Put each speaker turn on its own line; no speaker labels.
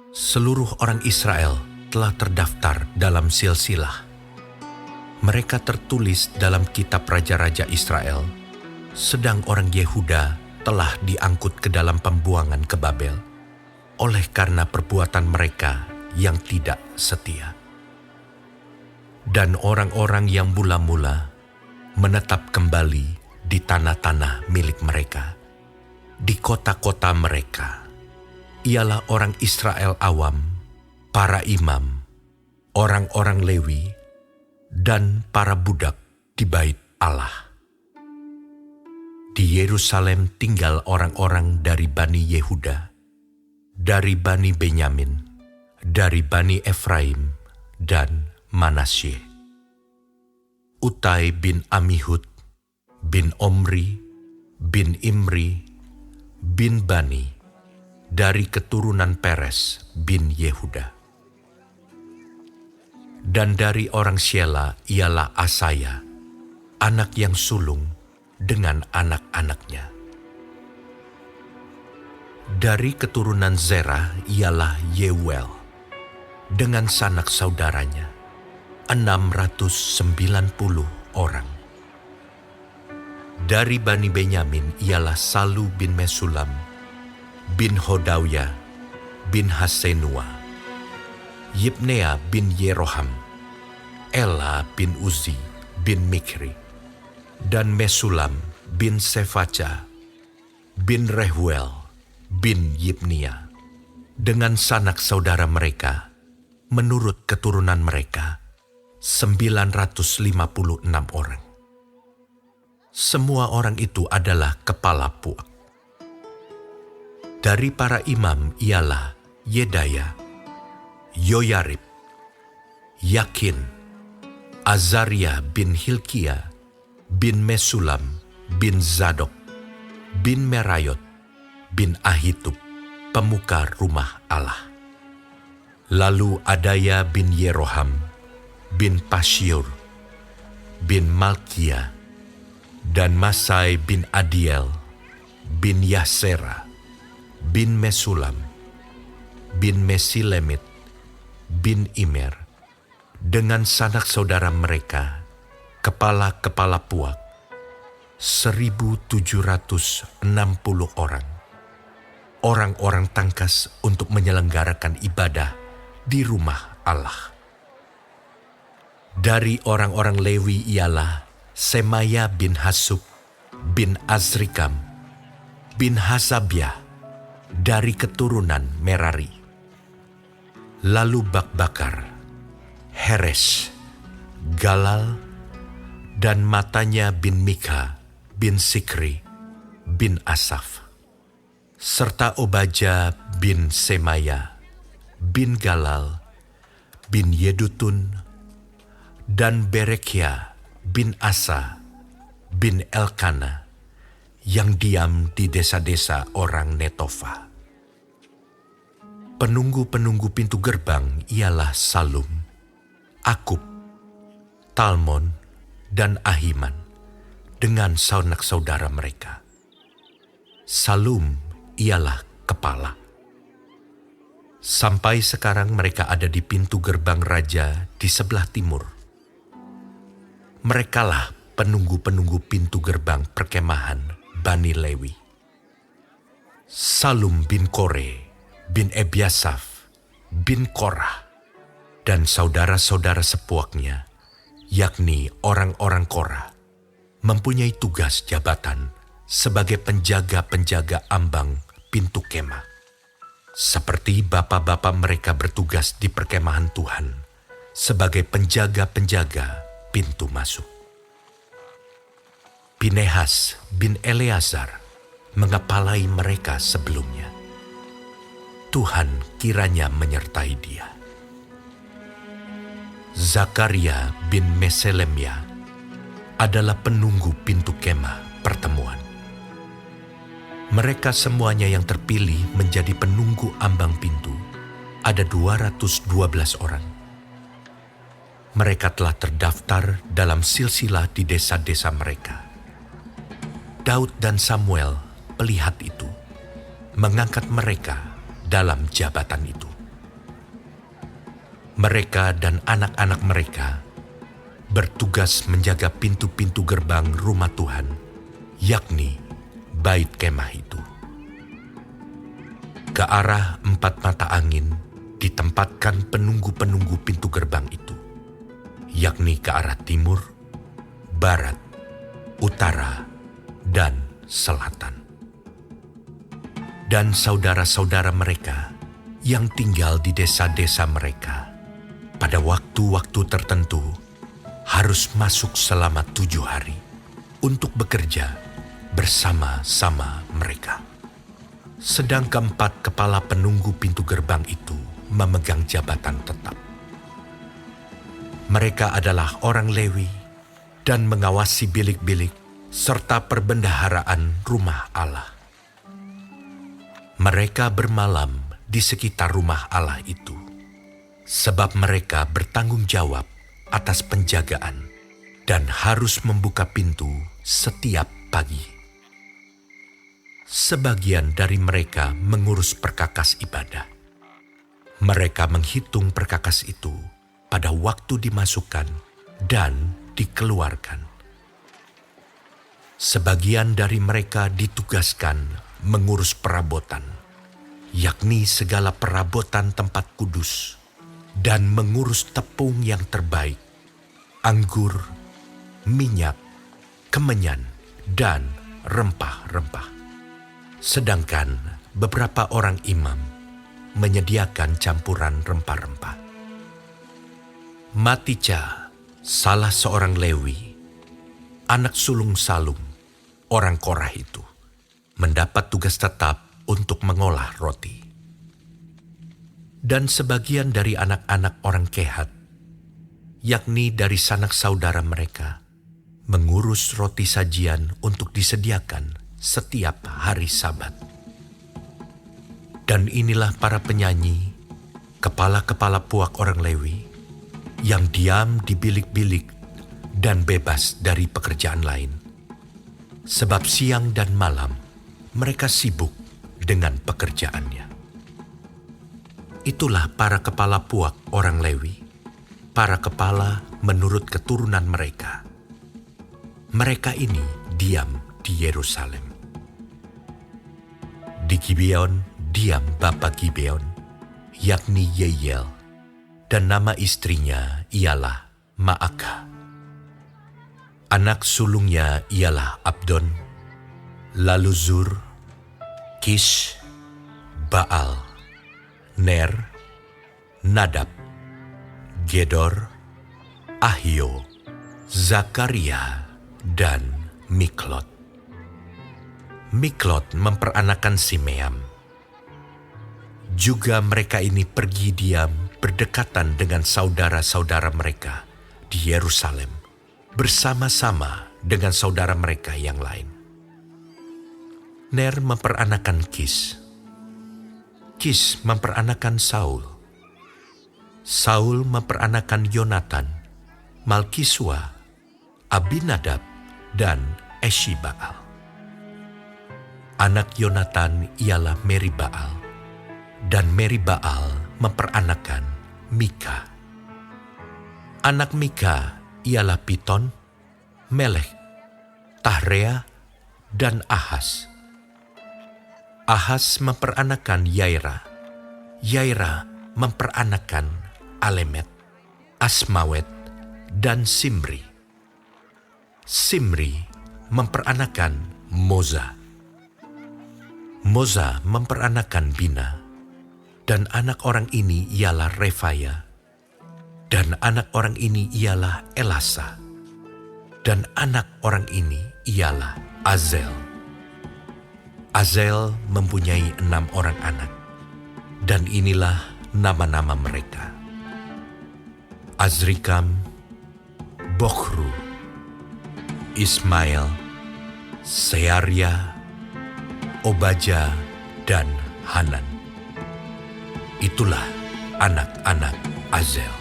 Seluruh orang Israel telah terdaftar dalam silsilah. Mereka tertulis dalam kitab Raja-Raja Israel, sedang orang Yehuda telah diangkut ke dalam pembuangan ke Babel, oleh karena perbuatan mereka yang tidak setia. Dan orang-orang yang mula-mula menetap kembali di tanah-tanah milik mereka, di kota-kota mereka, ialah orang Israel awam, para imam, orang-orang Lewi, dan para budak di bait Allah. Di Yerusalem tinggal orang-orang dari Bani Yehuda, dari Bani Benyamin, dari Bani Efraim, dan Manasye. Utai bin Amihud, bin Omri, bin Imri, bin Bani, dari keturunan Peres bin Yehuda. Dan dari orang Syela ialah Asaya, anak yang sulung dengan anak-anaknya. Dari keturunan Zerah ialah Yeuel, dengan sanak saudaranya, 690 orang. Dari Bani Benyamin ialah Salu bin Mesulam, bin Hodawya, bin Hasenua, Yibnea bin Yeroham, Ela bin Uzi, bin Mikri, dan Mesulam bin Sefaca, bin Rehuel, bin Yibnia, dengan sanak saudara mereka, menurut keturunan mereka, 956 orang. Semua orang itu adalah kepala puak. Dari para imam ialah Yedaya, Yoyarib, Yakin, Azaria bin Hilkia, bin Mesulam, bin Zadok, bin Merayot, bin Ahitub, pemuka rumah Allah. Lalu Adaya bin Yeroham, bin Pasyur, bin Malkia, dan Masai bin Adiel, bin Yasera, bin Mesulam, bin Mesilemit, bin Imer, dengan sanak saudara mereka, kepala-kepala puak, 1.760 orang. Orang-orang tangkas untuk menyelenggarakan ibadah di rumah Allah. Dari orang-orang Lewi ialah Semaya bin Hasub, bin Azrikam, bin Hasabiah, dari keturunan Merari. Lalu Bakbakar, Heres, Galal, dan Matanya bin Mika, bin Sikri, bin Asaf, serta Obaja bin Semaya, bin Galal, bin Yedutun, dan Berekia bin Asa, bin Elkana, yang diam di desa-desa orang Netofa. Penunggu-penunggu pintu gerbang ialah Salum, Akub, Talmon, dan Ahiman, dengan sanak saudara mereka. Salum ialah kepala. Sampai sekarang mereka ada di pintu gerbang raja di sebelah timur. Merekalah penunggu-penunggu pintu gerbang perkemahan Bani Lewi. Salum bin Kore, bin Ebiasaf, bin Korah, dan saudara-saudara sepuaknya, yakni orang-orang Korah, mempunyai tugas jabatan sebagai penjaga-penjaga ambang pintu kemah, seperti bapa-bapa mereka bertugas di perkemahan Tuhan sebagai penjaga-penjaga pintu masuk. Pinehas bin Eleazar mengepalai mereka sebelumnya. Tuhan kiranya menyertai dia. Zakaria bin Meselemia adalah penunggu pintu kemah pertemuan. Mereka semuanya yang terpilih menjadi penunggu ambang pintu, ada 212 orang. Mereka telah terdaftar dalam silsilah di desa-desa mereka. Daud dan Samuel, pelihat itu, mengangkat mereka dalam jabatan itu. Mereka dan anak-anak mereka bertugas menjaga pintu-pintu gerbang rumah Tuhan, yakni Bait Kemah itu. Ke arah 4 mata angin ditempatkan penunggu-penunggu pintu gerbang itu, yakni ke arah timur, barat, utara, dan selatan. Dan saudara-saudara mereka yang tinggal di desa-desa mereka pada waktu-waktu tertentu harus masuk selama 7 hari untuk bekerja bersama-sama mereka. Sedang keempat kepala penunggu pintu gerbang itu memegang jabatan tetap. Mereka adalah orang Lewi dan mengawasi bilik-bilik serta perbendaharaan rumah Allah. Mereka bermalam di sekitar rumah Allah itu, sebab mereka bertanggung jawab atas penjagaan dan harus membuka pintu setiap pagi. Sebagian dari mereka mengurus perkakas ibadah. Mereka menghitung perkakas itu pada waktu dimasukkan dan dikeluarkan. Sebagian dari mereka ditugaskan mengurus perabotan, yakni segala perabotan tempat kudus, dan mengurus tepung yang terbaik, anggur, minyak, kemenyan, dan rempah-rempah. Sedangkan beberapa orang imam menyediakan campuran rempah-rempah. Matitya, salah seorang Lewi, anak sulung Salum, orang Korah itu, mendapat tugas tetap untuk mengolah roti. Dan sebagian dari anak-anak orang Kehat, yakni dari sanak saudara mereka, mengurus roti sajian untuk disediakan setiap hari Sabat. Dan inilah para penyanyi, kepala-kepala puak orang Lewi, yang diam di bilik-bilik dan bebas dari pekerjaan lain. Sebab siang dan malam mereka sibuk dengan pekerjaannya. Itulah para kepala puak orang Lewi, para kepala menurut keturunan mereka. Mereka ini diam di Yerusalem. Di Gibeon diam bapa Gibeon, yakni Yeiel, dan nama istrinya ialah Maakah. Anak sulungnya ialah Abdon, lalu Zur, Kish, Baal, Ner, Nadab, Gedor, Ahio, Zakaria, dan Miklot. Miklot memperanakan Simeam. Juga mereka ini pergi diam berdekatan dengan saudara-saudara mereka di Yerusalem, bersama-sama dengan saudara mereka yang lain. Ner memperanakan Kish. Kish memperanakan Saul. Saul memperanakan Yonatan, Malkisua, Abinadab, dan Eshibaal. Anak Yonatan ialah Meribaal, dan Meribaal memperanakan Mika. Anak Mika ialah Piton, Melek, Tahrea, dan Ahas. Ahas memperanakan Yaira. Yaira memperanakan Alemet, Asmawet, dan Simri. Simri memperanakan Moza. Moza memperanakan Bina, dan anak orang ini ialah Refaya, dan anak orang ini ialah Elasa, dan anak orang ini ialah Azel. Azel mempunyai 6 orang anak, dan inilah nama-nama mereka: Azrikam, Bokhru, Ismail, Searia, Obaja, dan Hanan. Itulah anak-anak Azel.